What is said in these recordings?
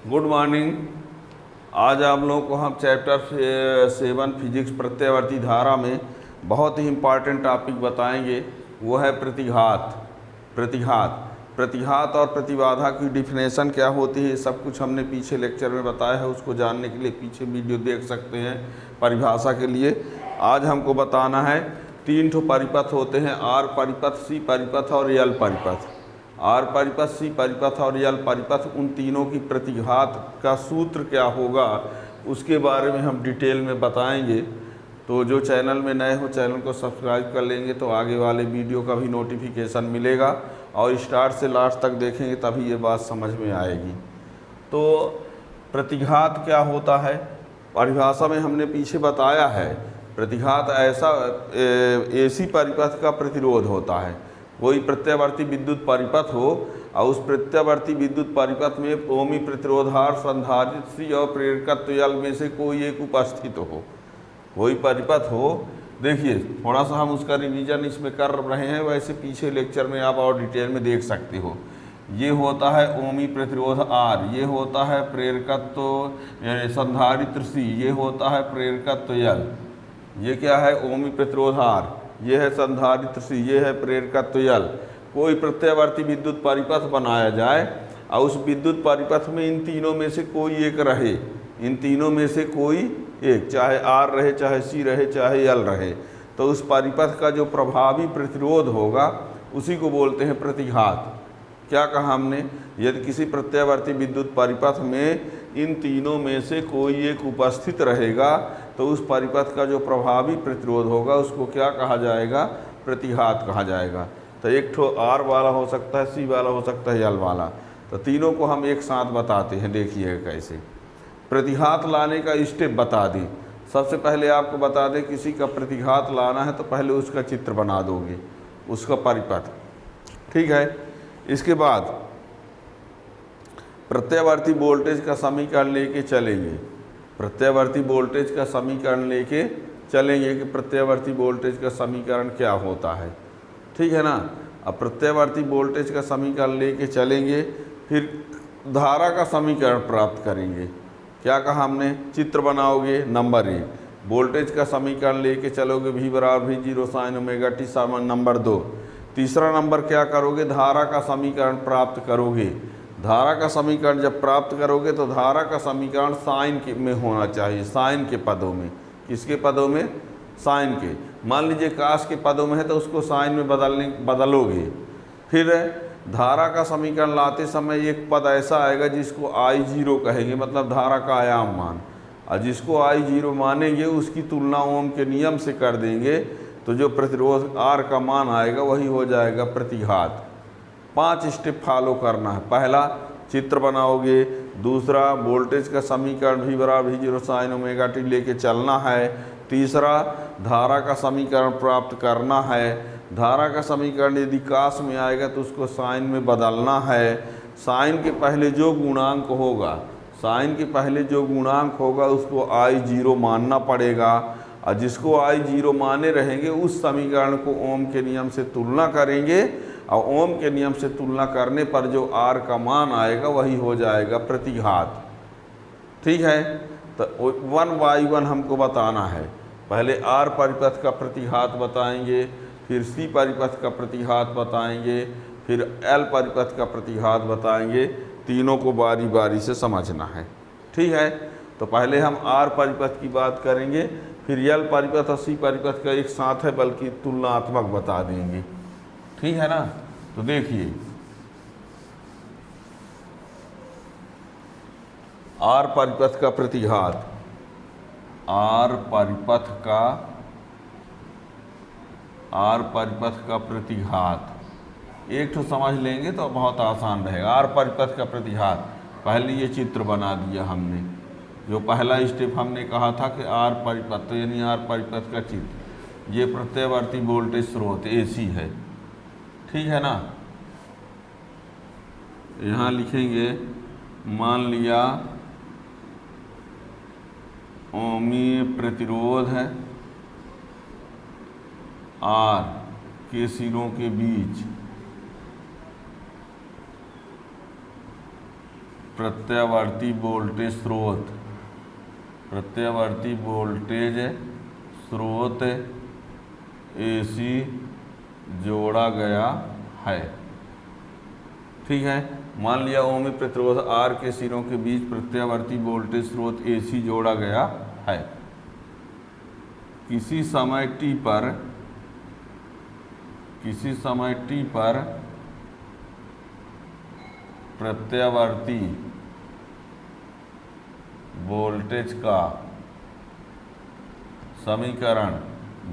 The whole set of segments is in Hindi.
Good morning. आज आप लोगों को हम चैप्टर 7 फिजिक्स प्रत्यावर्ती धारा में बहुत ही इम्पॉर्टेंट टॉपिक बताएंगे। वो है प्रतिघात। प्रतिघात और प्रतिबाधा की डिफिनेशन क्या होती है, सब कुछ हमने पीछे लेक्चर में बताया है। उसको जानने के लिए पीछे वीडियो देख सकते हैं परिभाषा के लिए। आज हमको बताना है 3 ठो परिपथ होते हैं, आर परिपथ, सी परिपथ और यल परिपथ। आर परिपथ, सी परिपथ और यल परिपथ, उन तीनों की प्रतिघात का सूत्र क्या होगा उसके बारे में हम डिटेल में बताएंगे। तो जो चैनल में नए हो चैनल को सब्सक्राइब कर लेंगे तो आगे वाले वीडियो का भी नोटिफिकेशन मिलेगा, और स्टार्ट से लास्ट तक देखेंगे तभी ये बात समझ में आएगी। तो प्रतिघात क्या होता है, परिभाषा में हमने पीछे बताया है। प्रतिघात ऐसा एसी परिपथ का प्रतिरोध होता है। कोई प्रत्यावर्ती विद्युत परिपथ हो और उस प्रत्यावर्ती विद्युत परिपथ में ओमी प्रतिरोधार, संधारित्री और प्रेरकत्व यल में से कोई एक उपस्थित हो। कोई परिपथ हो, देखिए थोड़ा सा हम उसका रिवीजन इसमें कर रहे हैं, वैसे पीछे लेक्चर में आप और डिटेल में देख सकते हो। ये होता है ओमी प्रतिरोध आर, ये होता है प्रेरकत्व संधारित्र सी, ये होता है प्रेरकत्व यल। ये क्या है, ओमी प्रतिरोध आर, ये है संधारित्र सी, ये है प्रेरकत्व यल। कोई प्रत्यावर्ती विद्युत परिपथ बनाया जाए और उस विद्युत परिपथ में इन तीनों में से कोई एक रहे, इन तीनों में से कोई एक, चाहे आर रहे, चाहे सी रहे, चाहे यल रहे, तो उस परिपथ का जो प्रभावी प्रतिरोध होगा उसी को बोलते हैं प्रतिघात। क्या कहा हमने, यदि किसी प्रत्यावर्ती विद्युत परिपथ में इन तीनों में से कोई एक उपस्थित रहेगा तो उस परिपथ का जो प्रभावी प्रतिरोध होगा उसको क्या कहा जाएगा, प्रतिघात कहा जाएगा। तो एक ठो आर वाला हो सकता है, सी वाला हो सकता है, यल वाला। तो तीनों को हम एक साथ बताते हैं, देखिएगा कैसे। प्रतिघात लाने का स्टेप बता दें। सबसे पहले आपको बता दें, किसी का प्रतिघात लाना है तो पहले उसका चित्र बना दोगे, उसका परिपथ, ठीक है। इसके बाद प्रत्यावर्ती वोल्टेज का समीकरण लेके चलेंगे। प्रत्यावर्ती वोल्टेज का समीकरण लेके चलेंगे कि प्रत्यावर्ती वोल्टेज का समीकरण क्या होता है, ठीक है ना। अब प्रत्यावर्ती वोल्टेज का समीकरण लेके चलेंगे, फिर धारा का समीकरण प्राप्त करेंगे। क्या कहा हमने, चित्र बनाओगे। नंबर 1 वोल्टेज का समीकरण लेके चलोगे, V बराबर V0 sin ओमेगा t समान। नंबर 2 तीसरा नंबर क्या करोगे, धारा का समीकरण प्राप्त करोगे। धारा का समीकरण जब प्राप्त करोगे तो धारा का समीकरण साइन के में होना चाहिए, साइन के पदों में। किसके पदों में, साइन के। मान लीजिए काश के पदों में है तो उसको साइन में बदलोगे। फिर धारा का समीकरण लाते समय एक पद ऐसा आएगा जिसको I0 कहेंगे, मतलब धारा का आयाम मान, और जिसको I0 मानेंगे उसकी तुलना ओम के नियम से कर देंगे तो जो प्रतिरोध R का मान आएगा वही हो जाएगा प्रतिघात। 5 स्टेप फॉलो करना है। पहला चित्र बनाओगे, दूसरा वोल्टेज का समीकरण V बराबर V0 sin ओमेगा t लेके चलना है, तीसरा धारा का समीकरण प्राप्त करना है। धारा का समीकरण यदि काश में आएगा तो उसको साइन में बदलना है। साइन के पहले जो गुणांक होगा, साइन के पहले जो गुणांक होगा उसको I0 मानना पड़ेगा, और जिसको I0 माने रहेंगे उस समीकरण को ओम के नियम से तुलना करेंगे, और ओम के नियम से तुलना करने पर जो R का मान आएगा वही हो जाएगा प्रतिघात, ठीक है। तो 1 बाई 1 हमको बताना है। पहले आर परिपथ का प्रतिघात बताएंगे, फिर सी परिपथ का प्रतिघात बताएंगे, फिर एल परिपथ का प्रतिघात बताएंगे। तीनों को बारी बारी से समझना है, ठीक है। तो पहले हम आर परिपथ की बात करेंगे, फिर एल परिपथ और सी परिपथ का एक साथ है बल्कि तुलनात्मक बता देंगे, ठीक है ना। तो देखिए आर परिपथ का प्रतिघात, आर परिपथ का प्रतिघात एक तो समझ लेंगे तो बहुत आसान रहेगा। आर परिपथ का प्रतिघात, पहले ये चित्र बना दिया हमने। जो पहला स्टेप हमने कहा था कि आर परिपथ, तो यानी आर परिपथ का चित्र, ये प्रत्यावर्ती वोल्टेज स्रोत AC है, ठीक है ना। यहाँ लिखेंगे, मान लिया ओमी प्रतिरोध है R के सिरों के बीच प्रत्यावर्ती वोल्टेज स्रोत, प्रत्यावर्ती वोल्टेज स्रोत AC जोड़ा गया है। ठीक है, मान लिया ओमिक प्रतिरोध R के सिरों के बीच प्रत्यावर्ती वोल्टेज स्रोत AC जोड़ा गया है। किसी समय t पर प्रत्यावर्ती वोल्टेज का समीकरण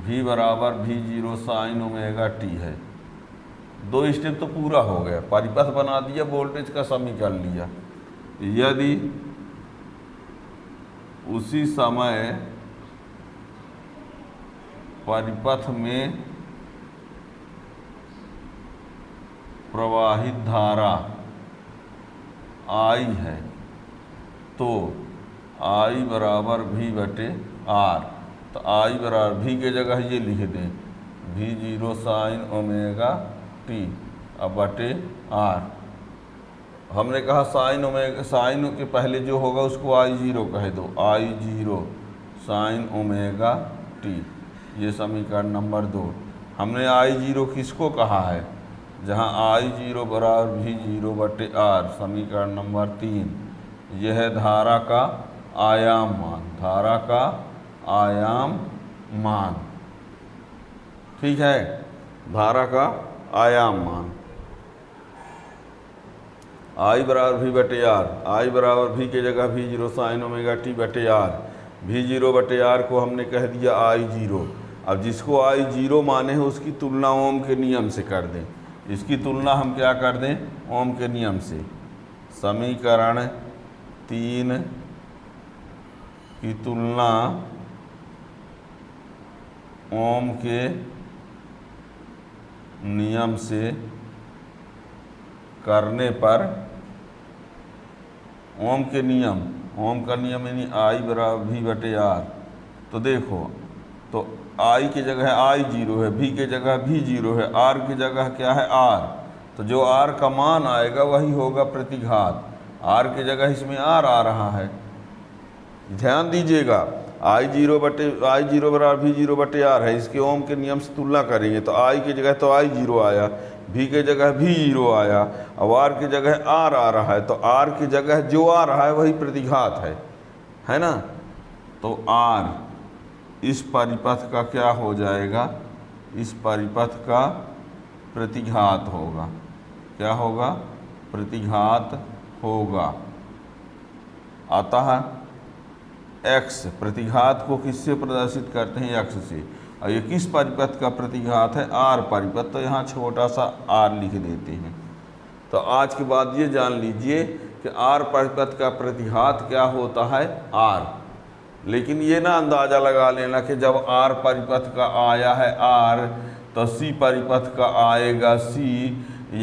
V बराबर V0 साइन ओमेगा t है। दो स्टेप तो पूरा हो गया, परिपथ बना दिया, वोल्टेज का समीकरण लिया। यदि उसी समय परिपथ में प्रवाहित धारा I है तो I बराबर V बटे R। तो I बराबर V के जगह ये लिख दें V0 साइन ओमेगा t अब बटे R। हमने कहा साइन ओमेगा, साइन के पहले जो होगा उसको I0 कह दो, I0 साइन ओमेगा t। ये समीकरण नंबर 2। हमने I0 किसको कहा है, जहाँ I0 बराबर V0 बटे R। समीकरण नंबर 3, यह है धारा का आयाम मान, धारा का आयाम मान। ठीक है, धारा का आयाम मान। I बराबर V बटे R, I बराबर V के जगह V0 साइन ओमेगा t बटे R। V0 बटे R को हमने कह दिया I0। अब जिसको I0 माने हैं उसकी तुलना ओम के नियम से कर दें। इसकी तुलना हम क्या कर दें, ओम के नियम से। समीकरण 3 की तुलना ओम के नियम से करने पर, ओम के नियम, ओम का नियम यानी I बराबर V बटे R। तो देखो, तो I की जगह I0 है, V के जगह V0 है, R की जगह क्या है R। तो जो R का मान आएगा वही होगा प्रतिघात। R की जगह इसमें R आ रहा है, ध्यान दीजिएगा। I0 बराबर V0 बटे R है, इसके ओम के नियम से तुलना करेंगे तो I की जगह तो I0 आया, V के जगह V0 आया, अब R की जगह R आ रहा है। तो R की जगह जो आ रहा है वही प्रतिघात है ना। तो R इस परिपथ का क्या हो जाएगा, इस परिपथ का प्रतिघात होगा। क्या होगा, प्रतिघात होगा। अतः x, प्रतिघात को किससे प्रदर्शित करते हैं, x से। और ये किस परिपथ का प्रतिघात है, R परिपथ। तो यहाँ छोटा सा r लिख देते हैं। तो आज के बाद ये जान लीजिए कि R परिपथ का प्रतिघात क्या होता है, R। लेकिन ये ना अंदाज़ा लगा लेना कि जब R परिपथ का आया है R तो C परिपथ का आएगा C,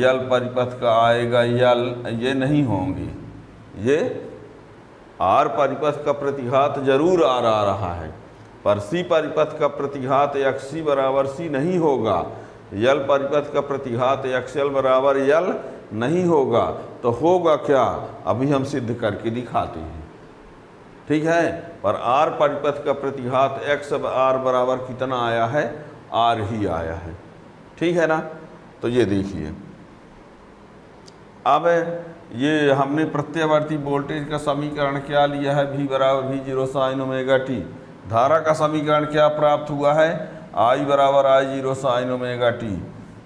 L परिपथ का आएगा L। ये नहीं होंगे। ये R परिपथ का प्रतिघात जरूर R आ रहा है, पर C परिपथ का प्रतिघात XC बराबर C नहीं होगा, L परिपथ का प्रतिघात XL बराबर L नहीं होगा। तो होगा क्या, अभी हम सिद्ध करके दिखाते हैं। ठीक है, पर R परिपथ का प्रतिघात X R बराबर कितना आया है, R ही आया है। ठीक है ना। तो ये देखिए, अब ये हमने प्रत्यावर्ती वोल्टेज का समीकरण क्या लिया है, V बराबर V0 साइन ओमेगा t। धारा का समीकरण क्या प्राप्त हुआ है, I बराबर I0 साइन ओमेगा t।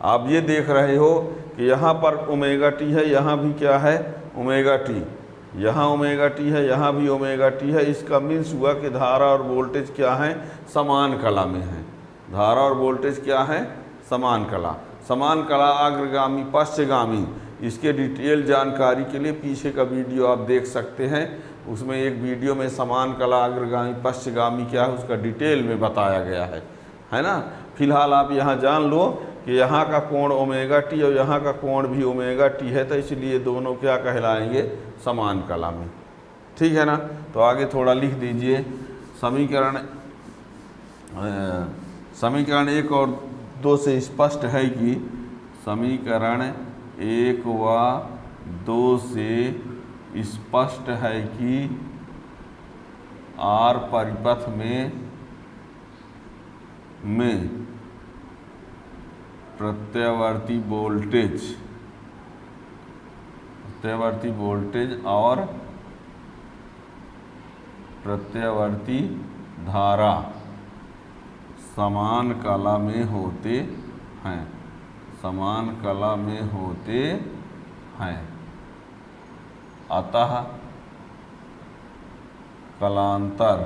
आप ये देख रहे हो कि यहाँ पर ओमेगा t है, यहाँ भी क्या है, ओमेगा t। यहाँ ओमेगा t है, यहाँ भी ओमेगा t है। इसका मीन्स हुआ कि धारा और वोल्टेज क्या है, समान कला में है। धारा और वोल्टेज क्या है, समान कला। समान कला अग्रगामी पश्चगामी, इसके डिटेल जानकारी के लिए पीछे का वीडियो आप देख सकते हैं। उसमें एक वीडियो में समान कला अग्रगामी पश्चगामी क्या है उसका डिटेल में बताया गया है ना। फिलहाल आप यहाँ जान लो कि यहाँ का कोण ओमेगा टी और यहाँ का कोण भी ओमेगा टी है, तो इसलिए दोनों क्या कहलाएंगे, समान कला में। ठीक है ना। तो आगे थोड़ा लिख दीजिए। समीकरण 1 और 2 से स्पष्ट है कि समीकरण 1 व 2 से स्पष्ट है कि आर परिपथ में प्रत्यावर्ती वोल्टेज और प्रत्यावर्ती धारा समान कला में होते हैं, अतः कलांतर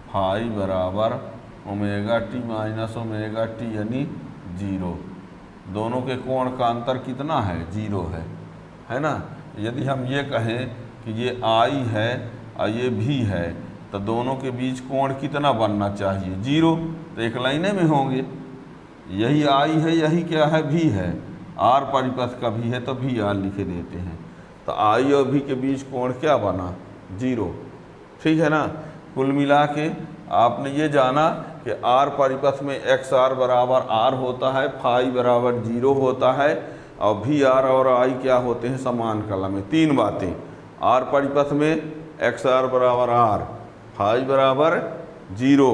फाई बराबर omega T minus omega T यानी 0। दोनों के कोण का अंतर कितना है? 0 है ना। यदि हम ये कहें कि ये आई है और ये भी है तो दोनों के बीच कोण कितना बनना चाहिए? 0। तो एक लाइने में होंगे। यही आई है, यही क्या है? भी है। आर परिपथ का भी है तो भी आर लिखे देते हैं। तो आई और भी के बीच कोण क्या बना? 0। ठीक है ना। कुल मिला के आपने ये जाना कि आर परिपथ में एक्स आर बराबर आर होता है, फाई बराबर 0 होता है और भी आर और आई क्या होते हैं? समान कला में। 3 बातें। आर परिपथ में एक्स आर बराबर आर, फाई बराबर 0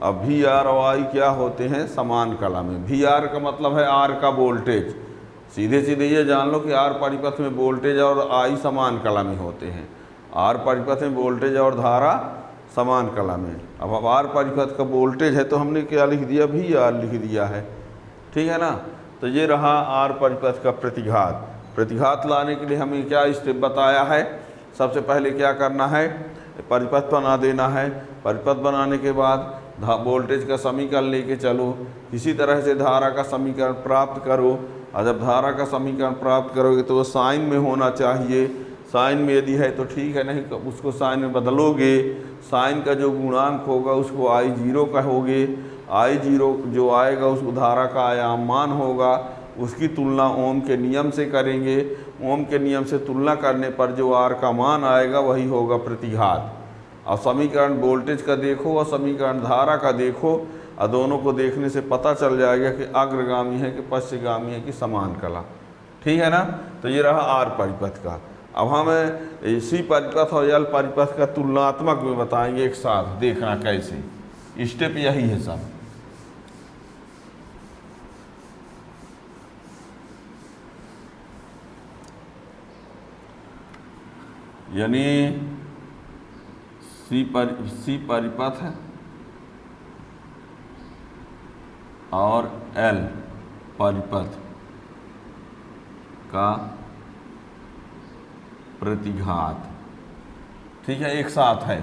और भी आर और आई क्या होते हैं? समान कला में। भी आर का मतलब है आर का वोल्टेज। सीधे सीधे ये जान लो कि आर परिपथ में वोल्टेज और आई समान कला में होते हैं। आर परिपथ में वोल्टेज और धारा समान कला में। अब आर परिपथ का वोल्टेज है तो हमने क्या लिख दिया? भी आर लिख दिया है। ठीक है ना। तो ये रहा आर परिपथ का प्रतिघात। प्रतिघात लाने के लिए हमें क्या स्टेप बताया है? सबसे पहले क्या करना है? परिपथ बना देना है। परिपथ बनाने के बाद वोल्टेज का समीकरण लेके चलो, किसी तरह से धारा का समीकरण प्राप्त करो और जब धारा का समीकरण प्राप्त करोगे तो वो साइन में होना चाहिए। साइन में यदि है तो ठीक है, नहीं तो उसको साइन में बदलोगे। साइन का जो गुणांक होगा उसको I0 कहोगे। I0 जो आएगा उसको धारा का आयाम मान होगा, उसकी तुलना ओम के नियम से करेंगे। ओम के नियम से तुलना करने पर जो आर का मान आएगा वही होगा प्रतिघात। और समीकरण वोल्टेज का देखो और समीकरण धारा का देखो और दोनों को देखने से पता चल जाएगा कि अग्रगामी है कि पश्चगामी है कि समान कला। ठीक है ना। तो ये रहा आर परिपथ का। अब हम सी परिपथ और एल परिपथ का तुलनात्मक में बताएंगे एक साथ, देखना कैसे। स्टेप यही है सब। यानी सी परिपथ और एल परिपथ का प्रतिघात, ठीक है, एक साथ है।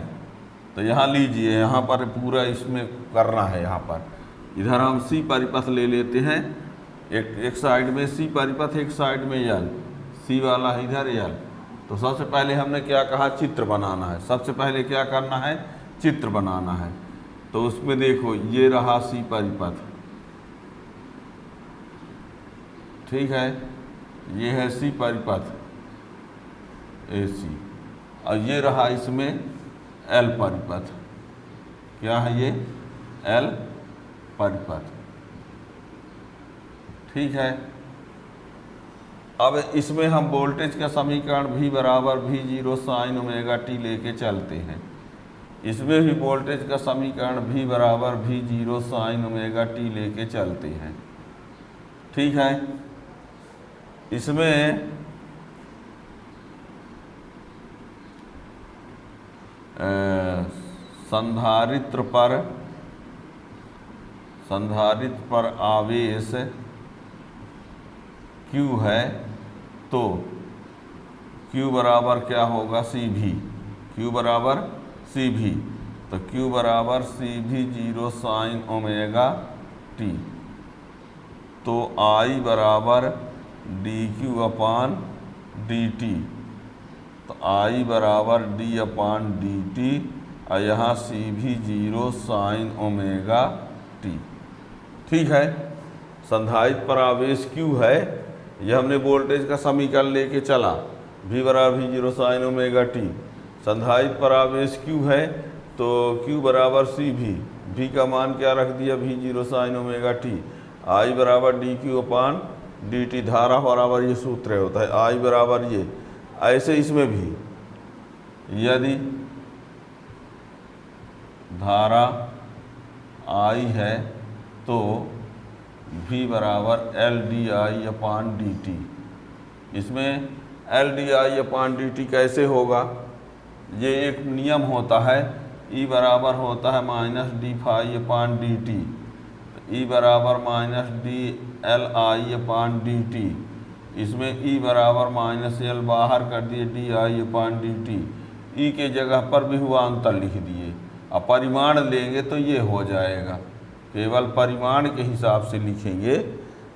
तो यहाँ लीजिए, यहाँ पर पूरा इसमें करना है। यहाँ पर इधर हम सी परिपथ ले लेते हैं, एक साइड में सी परिपथ, एक साइड में एल, सी वाला इधर एल। तो सबसे पहले हमने क्या कहा? चित्र बनाना है। सबसे पहले क्या करना है? चित्र बनाना है। तो उसमें देखो ये रहा सी परिपथ, ठीक है, ये है सी परिपथ AC, और ये रहा इसमें एल परिपथ। क्या है ये? एल परिपथ। ठीक है। अब इसमें हम वोल्टेज का समीकरण V बराबर V0 साइन ओमेगा टी लेके चलते हैं। इसमें भी वोल्टेज का समीकरण V बराबर V0 साइन ओमेगा टी लेके चलते हैं। ठीक है। इसमें संधारित्र पर आवेश Q है तो Q बराबर क्या होगा? CV। Q बराबर CV, तो Q बराबर CV0 साइन ओमेगा टी। तो I बराबर dQ अपान dt, तो I बराबर d अपान dt और यहाँ CV0 साइन ओमेगा टी। ठीक है। संधारित्र पर आवेश Q है, यह हमने वोल्टेज का समीकरण लेके चला, V बराबर V0 साइन ओमेगा टी। संधारित्र पर आवेश Q है तो Q बराबर CV, V का मान क्या रख दिया? V0 sine omega T. I बराबर dQ अपान dt, धारा बराबर ये सूत्र होता है। I बराबर ये ऐसे इसमें भी यदि धारा I है तो V बराबर LdI/dt। इसमें LdI/dt कैसे होगा? ये एक नियम होता है, E बराबर होता है -d∅/dt, E बराबर -dLi/dt। इसमें E बराबर -L बाहर कर दिए di/dt, E के जगह पर विभवांतर लिख दिए। अब परिमाण लेंगे तो ये हो जाएगा, केवल परिमाण के हिसाब से लिखेंगे,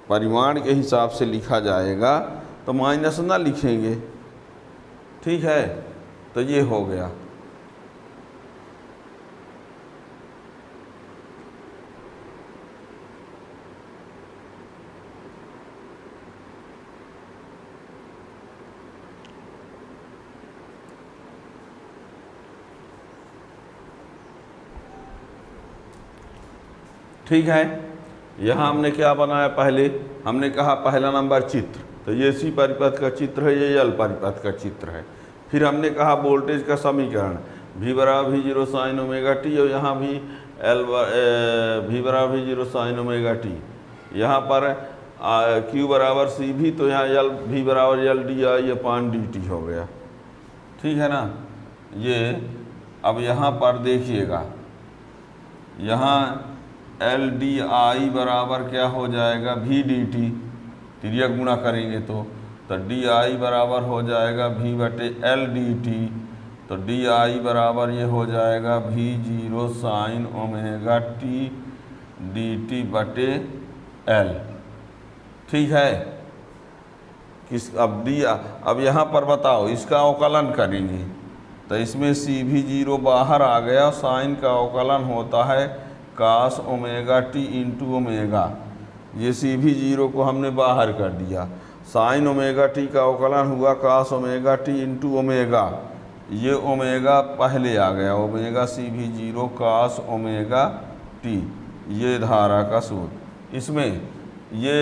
परिमाण के हिसाब से लिखा जाएगा तो माइनस ना लिखेंगे, ठीक है। तो ये हो गया। ठीक है, यहाँ हमने क्या बनाया? पहले हमने कहा पहला नंबर चित्र, तो ये सी परिपथ का चित्र है, ये एल परिपथ का चित्र है। फिर हमने कहा वोल्टेज का समीकरण V बराबर V0 sin ओमेगा टी, और यहाँ भी V बराबर V0 sin ओमेगा टी। यहाँ पर Q बराबर CV, तो यहाँ V बराबर LdI/dt हो गया, ठीक है ना। ये अब यहाँ पर देखिएगा, यहाँ LdI बराबर क्या हो जाएगा? Vdt, त्रिया गुणा करेंगे तो DI बराबर हो जाएगा V/Ldt, तो DI बराबर ये हो जाएगा V0 sin omega T dt/L, ठीक है। अब यहाँ पर बताओ, इसका अवकलन करेंगे तो इसमें CV0 बाहर आ गया, साइन का अवकलन होता है cos omega T into omega. ये CV0 को हमने बाहर कर दिया, साइन ओमेगा टी का अवकलन हुआ cos omega T into omega. ये ओमेगा पहले आ गया, omega CV0 cos omega t, ये धारा का सूत्र। इसमें ये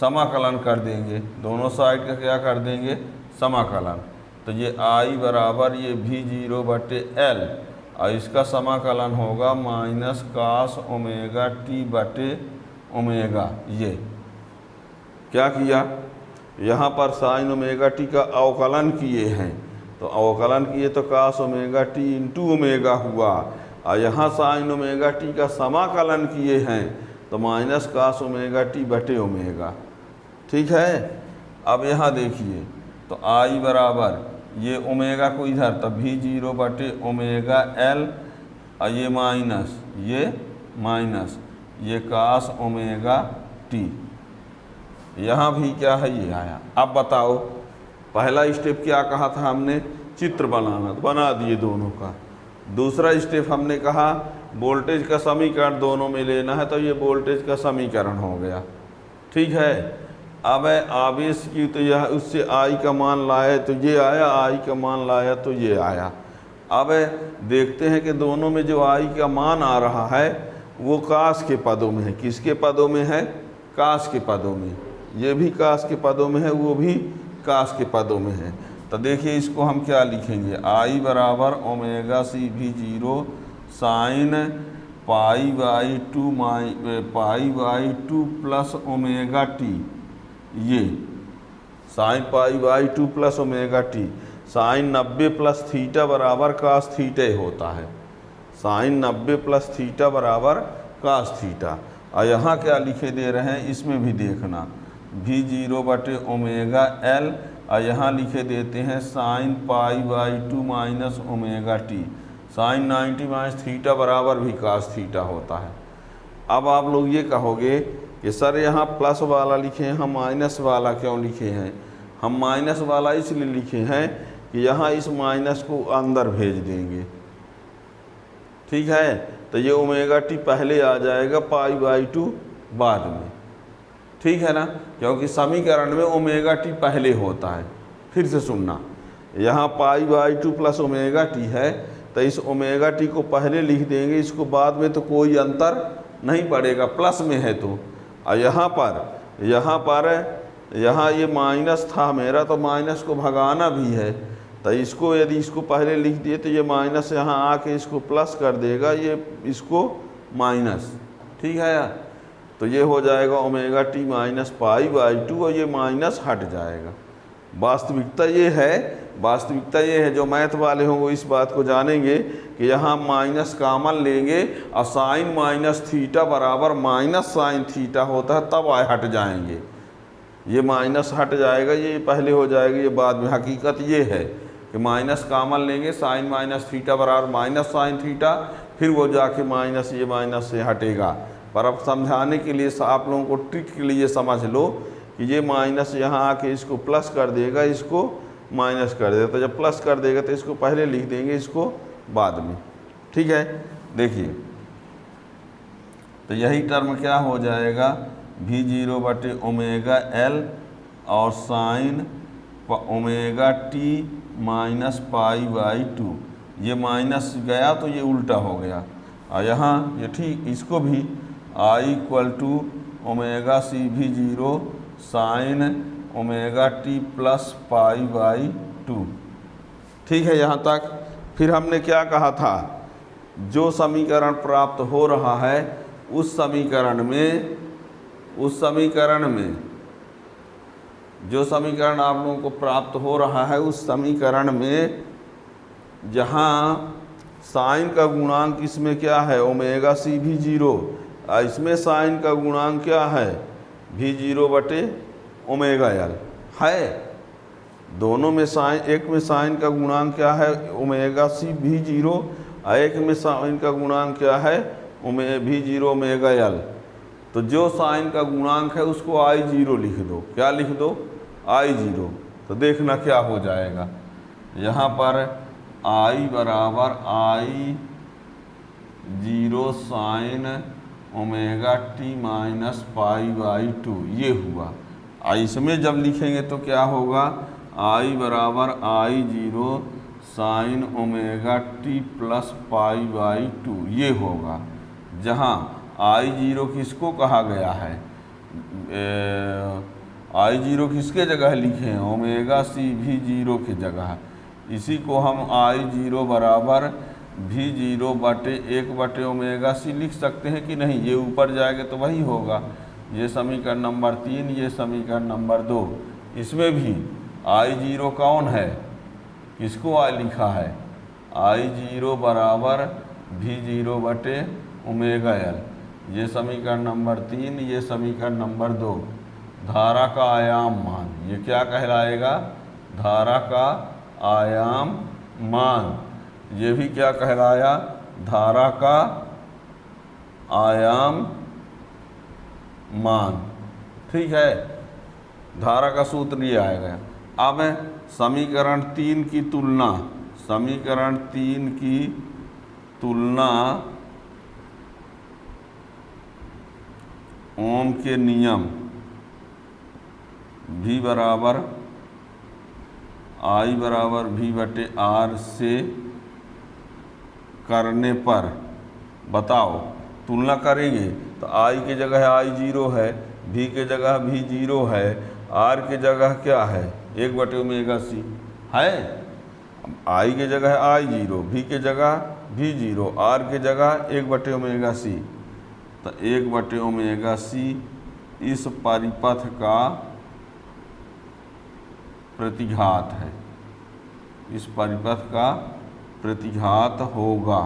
समाकलन कर देंगे, दोनों साइड का क्या कर देंगे? समाकलन। तो ये I बराबर ये V0/L, और इसका समाकलन होगा -cos ओमेगा t/ओमेगा। ये क्या किया? यहाँ पर साइन ओमेगा टी का अवकलन किए हैं, तो अवकलन किए तो cos omega T into omega हुआ, और यहाँ साइन ओमेगा टी का समाकलन किए हैं तो -cos ओमेगा t/ओमेगा, ठीक है। अब यहाँ देखिए, तो I बराबर ये ओमेगा को इधर, तब V0/ओमेगा L, और ये माइनस ये cos ओमेगा टी। यहाँ भी क्या है? ये आया। अब बताओ, पहला स्टेप क्या कहा था हमने? चित्र बनाना, तो बना दिए दोनों का। दूसरा स्टेप हमने कहा वोल्टेज का समीकरण दोनों में लेना है, तो ये वोल्टेज का समीकरण हो गया, ठीक है। अब आवेश की, तो यह उससे I का मान लाया तो ये आया, I का मान लाया तो ये आया। अब देखते हैं कि दोनों में जो I का मान आ रहा है वो cos के पदों में है। किसके पदों में है? cos के पदों में। ये भी cos के पदों में है, वो भी cos के पदों में है। तो देखिए, इसको हम क्या लिखेंगे? I बराबर omega CV0 sine π/2 plus omega t, ये sine π/2 plus omega t. Sine 90 plus theta बराबर cos थीटा होता है, साइन 90 प्लस थीटा बराबर cos थीटा। और यहाँ क्या लिखे दे रहे हैं? इसमें भी देखना, V0/ओमेगा L, और यहाँ लिखे देते हैं sine π/2 minus omega t. Sine 90 minus theta बराबर भी cos थीटा होता है। अब आप लोग ये कहोगे कि सर यहाँ प्लस वाला लिखे हैं, हम माइनस वाला क्यों लिखे हैं? हम माइनस वाला इसलिए लिखे हैं कि यहाँ इस माइनस को अंदर भेज देंगे, ठीक है। तो ये ओमेगा टी पहले आ जाएगा, π/2 बाद में, ठीक है ना, क्योंकि समीकरण में ओमेगा टी पहले होता है। फिर से सुनना, यहाँ π/2 प्लस ओमेगा टी है, तो इस ओमेगा टी को पहले लिख देंगे, इसको बाद में, तो कोई अंतर नहीं पड़ेगा, प्लस में है तो। और यहाँ पर यहाँ ये माइनस था मेरा, तो माइनस को भगाना भी है, तो इसको यदि इसको पहले लिख दिए तो ये माइनस यहाँ आके इसको प्लस कर देगा, ये इसको माइनस। ठीक है यार, तो ये हो जाएगा omega T minus pi by 2 और ये माइनस हट जाएगा। वास्तविकता ये है, जो मैथ वाले हों वो इस बात को जानेंगे कि यहाँ माइनस कॉमन लेंगे और साइन माइनस थीटा बराबर माइनस साइन थीटा होता है, तब आए हट जाएंगे। ये माइनस हट जाएगा, ये पहले हो जाएगा, ये बाद में। हकीकत ये है कि माइनस कॉमन लेंगे, साइन माइनस थीटा बराबर माइनस साइन थीटा, फिर वो जाके माइनस ये माइनस से हटेगा। पर अब समझाने के लिए आप लोगों को ट्रिक के लिए समझ लो कि ये माइनस यहाँ आके इसको प्लस कर देगा, इसको माइनस कर देगा। तो जब प्लस कर देगा तो इसको पहले लिख देंगे, इसको बाद में। ठीक है, देखिए तो यही टर्म क्या हो जाएगा, V0 बटे ओमेगा एल और sign omega T minus pi by 2। ये माइनस गया तो ये उल्टा हो गया, और यहाँ ये ठीक इसको भी I equal to omega C V0 sine omega T plus pi by 2। ठीक है यहाँ तक। फिर हमने क्या कहा था, जो समीकरण प्राप्त हो रहा है उस समीकरण में जो समीकरण आप लोगों को प्राप्त हो रहा है उस समीकरण में जहाँ साइन का गुणांक इसमें क्या है, ओमेगा सी V0, इसमें साइन का गुणांक क्या है, V0 बटे ओमेगा एल है। दोनों में साइन, एक में साइन का गुणांक क्या है, ओमेगा सी V0, एक में साइन का गुणांक क्या है, V0 ओमेगा एल। तो जो साइन का गुणांक है उसको I0 लिख दो। क्या लिख दो, I0। तो देखना क्या हो जाएगा, यहाँ पर I बराबर I0 sign omega T minus pi by 2 ये हुआ। इसमें जब लिखेंगे तो क्या होगा, I बराबर I0 sign omega T plus pi by 2 ये होगा। जहाँ I0 किसको कहा गया है, I0 किसके जगह लिखे हैं, ओमेगा सी V0 के जगह। इसी को हम I0 बराबर V0 बटे 1 बटे ओमेगा सी लिख सकते हैं कि नहीं, ये ऊपर जाएगा तो वही होगा। ये समीकरण नंबर 3, ये समीकरण नंबर 2। इसमें भी I0 कौन है, किसको I लिखा है, I0 बराबर V0 बटे ओमेगा एल। ये समीकरण नंबर 3, ये समीकरण नंबर 2। धारा का आयाम मान, ये क्या कहलाएगा, धारा का आयाम मान। ये भी क्या कहलाया, धारा का आयाम मान। ठीक है, धारा का सूत्र ये आएगा। अब समीकरण 3 की तुलना, समीकरण 3 की तुलना ओम के नियम V बराबर I बराबर V बटे R से करने पर बताओ, तुलना करेंगे तो I की जगह I0 है, V के जगह V0 है, R के जगह क्या है, 1 बटे ओमेगा सी है। I के जगह I0, V के जगह V0, R के जगह 1 बटे ओमेगा सी। तो 1 बटे ओमेगा सी इस परिपथ का प्रतिघात है, इस परिपथ का प्रतिघात होगा।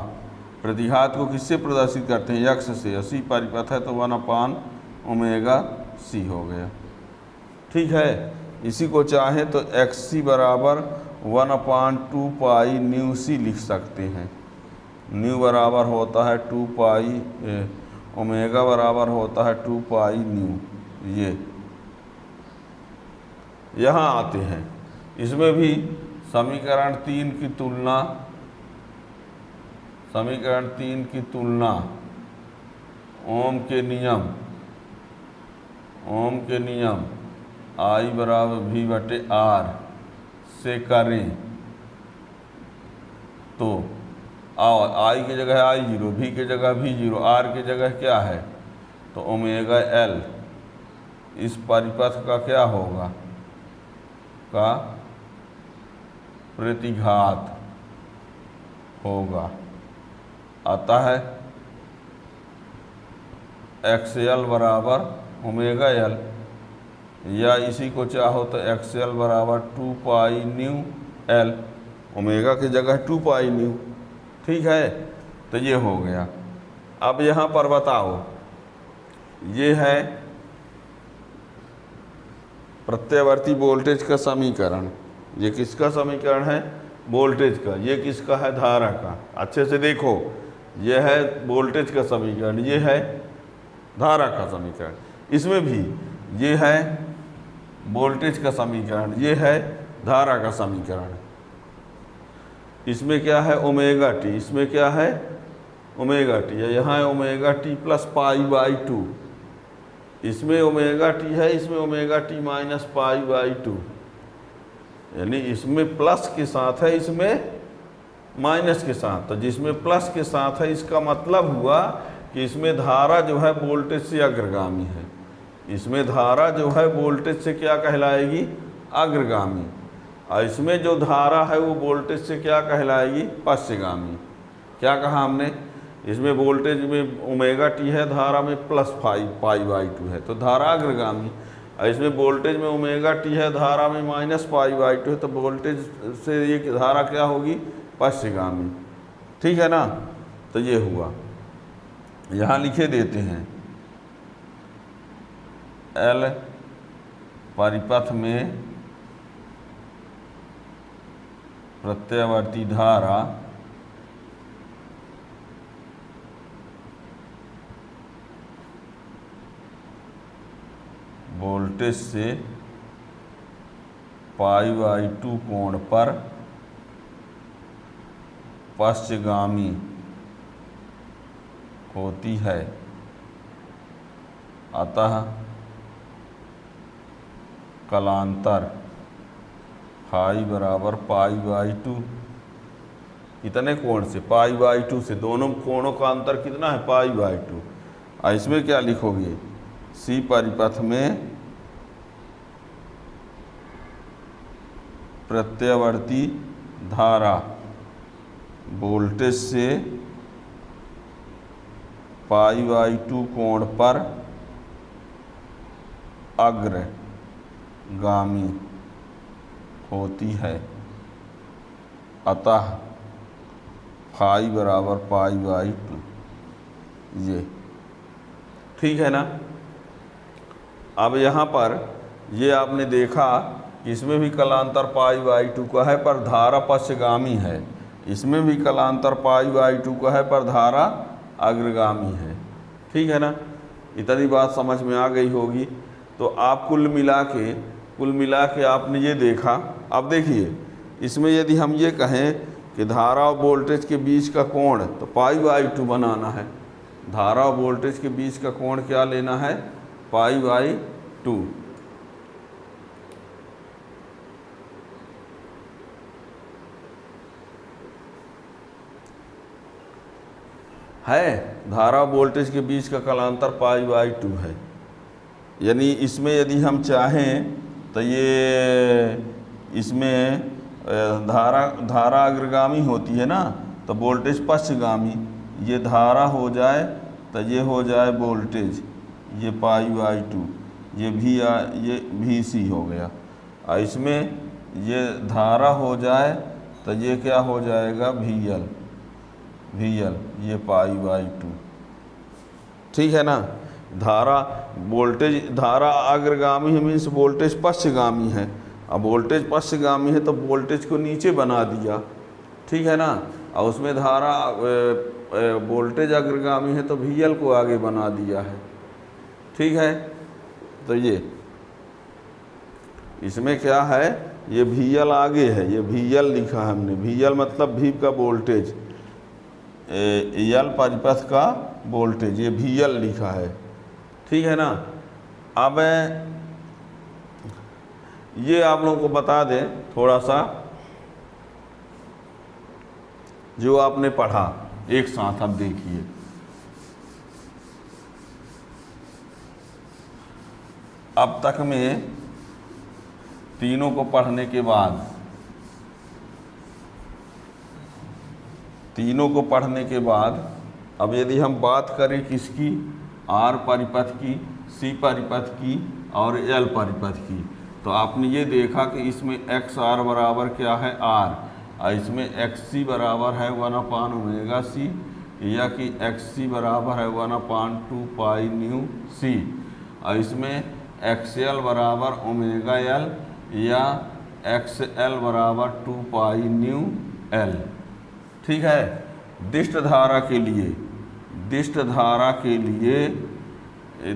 प्रतिघात को किससे प्रदर्शित करते हैं, x से। अस्सी परिपथ है तो 1/ओमेगा सी हो गया। ठीक है, इसी को चाहे तो xc बराबर 1/2 पाई न्यू सी लिख सकते हैं। न्यू बराबर होता है 2 पाई, ओमेगा बराबर होता है 2 पाई न्यू। ये यहाँ आते हैं, इसमें भी समीकरण 3 की तुलना, समीकरण 3 की तुलना ओम के नियम, ओम के नियम I बराबर V बटे R से करें तो I की जगह I0, V की जगह V0, R की जगह क्या है तो ओमेगा एल। इस परिपथ का क्या होगा, का प्रतिघात होगा। अतः XL बराबर ओमेगा L, या इसी को चाहो तो XL बराबर 2 पाई न्यू L, ओमेगा की जगह 2 पाई न्यू। ठीक है, तो ये हो गया। अब यहाँ पर बताओ, ये है प्रत्यावर्ती वोल्टेज का समीकरण। ये किसका समीकरण है, वोल्टेज का। ये किसका है, धारा का। अच्छे से देखो, ये है वोल्टेज का समीकरण, ये है धारा का समीकरण। इसमें भी ये है वोल्टेज का समीकरण, ये है धारा का समीकरण। इसमें क्या है, ओमेगा टी, इसमें क्या है, ओमेगा टी है, यहाँ है omega T plus pi by 2। इसमें ओमेगा टी है, इसमें omega T minus pi by 2, यानी इसमें प्लस के साथ है, इसमें माइनस के साथ। तो जिसमें प्लस के साथ है, इसका मतलब हुआ कि इसमें धारा जो है वोल्टेज से अग्रगामी है। इसमें धारा जो है वोल्टेज से क्या कहलाएगी, अग्रगामी। और इसमें जो धारा है वो वोल्टेज से क्या कहलाएगी, पश्चगामी। क्या कहा हमने, इसमें वोल्टेज में ओमेगा टी है, धारा में प्लस पाई बाई 2 है, तो धारा अग्रगामी। और इसमें वोल्टेज में ओमेगा टी है, धारा में माइनस पाई बाई 2 है, तो वोल्टेज से ये धारा क्या होगी, पश्चगामी। ठीक है ना, तो ये हुआ। यहाँ लिखे देते हैं, L परिपथ में प्रत्यावर्ती धारा वोल्टेज से पाई बाई 2 कोण पर पश्चगामी होती है। अतः कलांतर फाई बराबर पाई बाई 2, कितने कोण से, पाई बाई 2 से। दोनों कोणों का अंतर कितना है, पाई बाई 2। और इसमें क्या लिखोगे, सी परिपथ में प्रत्यावर्ती धारा वोल्टेज से पाई बाई 2 कोण पर अग्रगामी होती है। अतः फाई बराबर पाई बाई 2। ये ठीक है ना। अब यहाँ पर ये आपने देखा कि इसमें भी कलांतर पाई बाई 2 का है, पर धारा पश्चगामी है। इसमें भी कलांतर पाई बाई 2 का है, पर धारा अग्रगामी है। ठीक है ना, इतनी बात समझ में आ गई होगी। तो आप कुल मिला के आपने ये देखा। अब देखिए, इसमें यदि हम ये कहें कि धारा और वोल्टेज के बीच का कोण, तो पाई बाई 2 बनाना है। धारा और वोल्टेज के बीच का कोण क्या लेना है, पाई बाई 2। है, धारा वोल्टेज के बीच का कलांतर पाई बाई 2 है। यानी इसमें यदि हम चाहें तो ये इसमें धारा अग्रगामी होती है ना, तो वोल्टेज पश्चगामी। ये धारा हो जाए तो ये हो जाए वोल्टेज, ये पाई बाई 2, ये भी सी हो गया। और इसमें ये धारा हो जाए तो ये क्या हो जाएगा, VL, ये पाई बाई 2। ठीक है ना। धारा अग्रगामी है, मीन्स वोल्टेज पश्चगामी है। अब वोल्टेज पश्चगामी है तो वोल्टेज को नीचे बना दिया। ठीक है ना। और उसमें धारा वोल्टेज अग्रगामी है तो VL को आगे बना दिया है। ठीक है, तो ये इसमें क्या है, ये VL आगे है, ये VL लिखा है हमने। VL मतलब V का वोल्टेज, L परिपथ का वोल्टेज, ये VL लिखा है। ठीक है ना। अब ये आप लोगों को बता दें थोड़ा सा, जो आपने पढ़ा एक साथ। अब देखिए, अब तक में तीनों को पढ़ने के बाद, तीनों को पढ़ने के बाद अब यदि हम बात करें किसकी, आर परिपथ की, सी परिपथ की और एल परिपथ की, तो आपने ये देखा कि इसमें एक्स आर बराबर क्या है आर, और इसमें एक्स सी बराबर है 1/ओमेगा सी, या कि एक्स सी बराबर है 1/2 पाई न्यू सी, और इसमें एक्स एल बराबर ओमेगा एल या एक्स एल बराबर 2 पाई न्यू एल। ठीक है। दिष्ट धारा के लिए, दिष्ट धारा के लिए,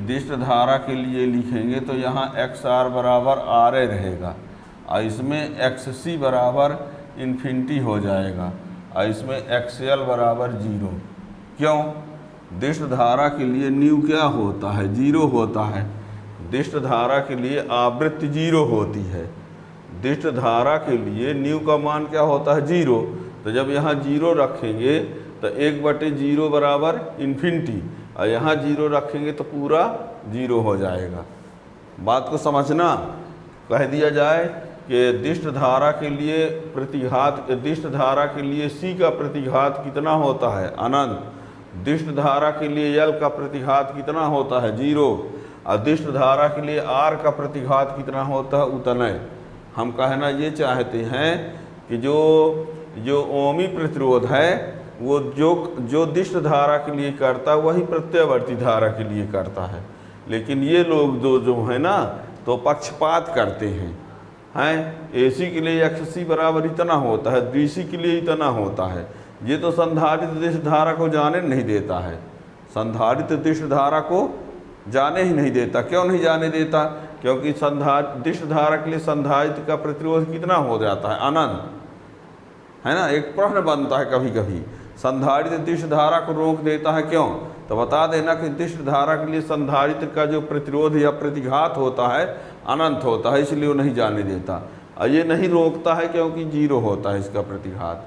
दिष्ट धारा के लिए लिखेंगे तो यहाँ एक्स आर बराबर आर ए रहेगा, और इसमें एक्स सी बराबर इन्फिनिटी हो जाएगा, और इसमें एक्स एल बराबर 0। क्यों? दिष्ट धारा के लिए न्यू क्या होता है? 0 होता है। दिष्ट धारा के लिए आवृत्ति 0 होती है। दिष्ट धारा के लिए न्यू का मान क्या होता है? 0। तो जब यहाँ 0 रखेंगे तो 1/0 बराबर इन्फिनिटी, और यहाँ 0 रखेंगे तो पूरा 0 हो जाएगा। बात को समझना। कह दिया जाए कि दिष्ट धारा के लिए प्रतिघात, दिष्ट धारा के लिए सी का प्रतिघात कितना होता है? अनंत। दिष्ट धारा के लिए एल का प्रतिघात कितना होता है? 0। और दिष्ट धारा के लिए आर का प्रतिघात कितना होता है? उतना। हम कहना ये चाहते हैं कि जो ओमी प्रतिरोध है वो जो दिष्ट धारा के लिए करता है वही प्रत्यावर्ती धारा के लिए करता है। लेकिन ये लोग जो है ना तो पक्षपात करते हैं एसी के लिए एक्स सी बराबर इतना होता है, डीसी के लिए इतना होता है। ये तो संधारित दिष्ट धारा को जाने नहीं देता है, संधारित दिष्ट धारा को जाने ही नहीं देता। क्यों नहीं जाने देता? क्योंकि दिष्ट धारा के लिए संधारित का प्रतिरोध कितना हो जाता है? अनंत, है ना। एक प्रश्न बनता है कभी कभी, संधारित दिष्ट धारा को रोक देता है, क्यों? तो बता देना कि दिष्ट धारा के लिए संधारित्र का जो प्रतिरोध या प्रतिघात होता है अनंत होता है, इसलिए वो नहीं जाने देता। और ये नहीं रोकता है क्योंकि 0 होता है इसका प्रतिघात।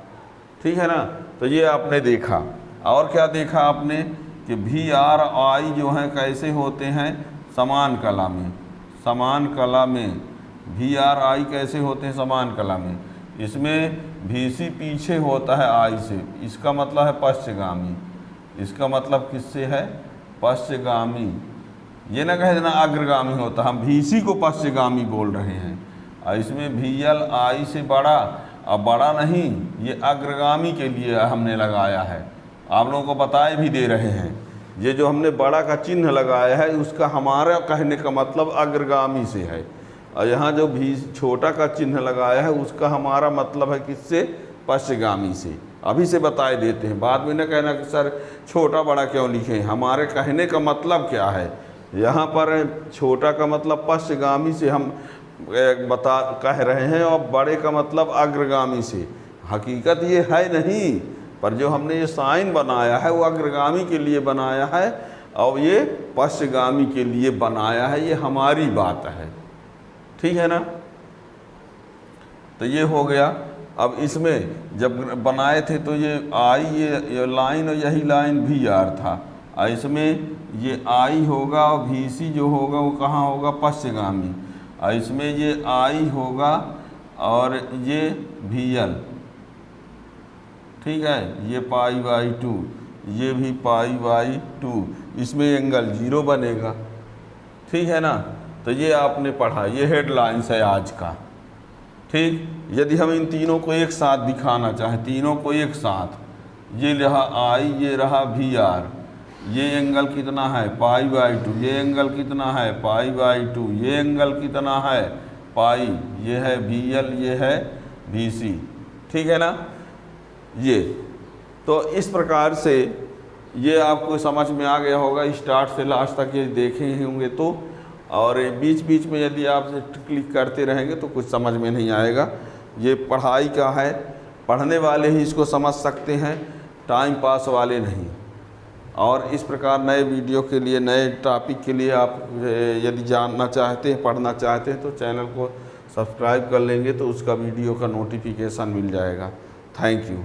ठीक है ना। तो ये आपने देखा। और क्या देखा आपने कि भी आर आई जो हैं कैसे होते हैं? समान कला में। समान कला में भी आर आई कैसे होते हैं? समान कला में। इसमें भी सी पीछे होता है आई से, इसका मतलब है पश्चगामी। इसका मतलब किससे है? पश्चगामी। ये ना कहे देना अग्रगामी होता, हम भी सी को पश्चगामी बोल रहे हैं। और इसमें भी एल आई से बड़ा, अब बड़ा नहीं, ये अग्रगामी के लिए हमने लगाया है। आप लोगों को बताए भी दे रहे हैं। ये जो हमने बड़ा का चिन्ह लगाया है उसका हमारा कहने का मतलब अग्रगामी से है, और यहाँ जो भी छोटा का चिन्ह लगाया है उसका हमारा मतलब है किससे? पश्चगामी से। अभी से बताए देते हैं, बाद में न कहना कि सर छोटा बड़ा क्यों लिखे। हमारे कहने का मतलब क्या है? यहाँ पर छोटा का मतलब पश्चगामी से हम कह रहे हैं, और बड़े का मतलब अग्रगामी से। हकीकत ये है नहीं, पर जो हमने ये साइन बनाया है वो अग्रगामी के लिए बनाया है और ये पश्चगामी के लिए बनाया है। ये हमारी बात है। ठीक है ना। तो ये हो गया। अब इसमें जब बनाए थे तो ये आई, ये लाइन और यही लाइन भी आर था, और इसमें ये आई होगा और भी सी जो होगा वो कहाँ होगा? पश्चगामी। और इसमें ये आई होगा और ये भी एल। ठीक है। ये π/2, ये भी π/2। इसमें एंगल 0 बनेगा। ठीक है ना। तो ये आपने पढ़ा, ये हेडलाइंस है आज का। ठीक। यदि हम इन तीनों को एक साथ दिखाना चाहें, तीनों को एक साथ, ये रहा आई, ये रहा भी आर, ये एंगल कितना है? π/2। ये एंगल कितना है? π/2। ये एंगल कितना है? पाई। ये है भी एल, ये है भी सी। ठीक है ना। ये तो इस प्रकार से ये आपको समझ में आ गया होगा। स्टार्ट से लास्ट तक ये देखे ही होंगे तो, और बीच बीच में यदि आप क्लिक करते रहेंगे तो कुछ समझ में नहीं आएगा। ये पढ़ाई का है, पढ़ने वाले ही इसको समझ सकते हैं, टाइम पास वाले नहीं। और इस प्रकार नए वीडियो के लिए, नए टॉपिक के लिए आप यदि जानना चाहते हैं, पढ़ना चाहते हैं तो चैनल को सब्सक्राइब कर लेंगे तो उसका वीडियो का नोटिफिकेशन मिल जाएगा। Thank you.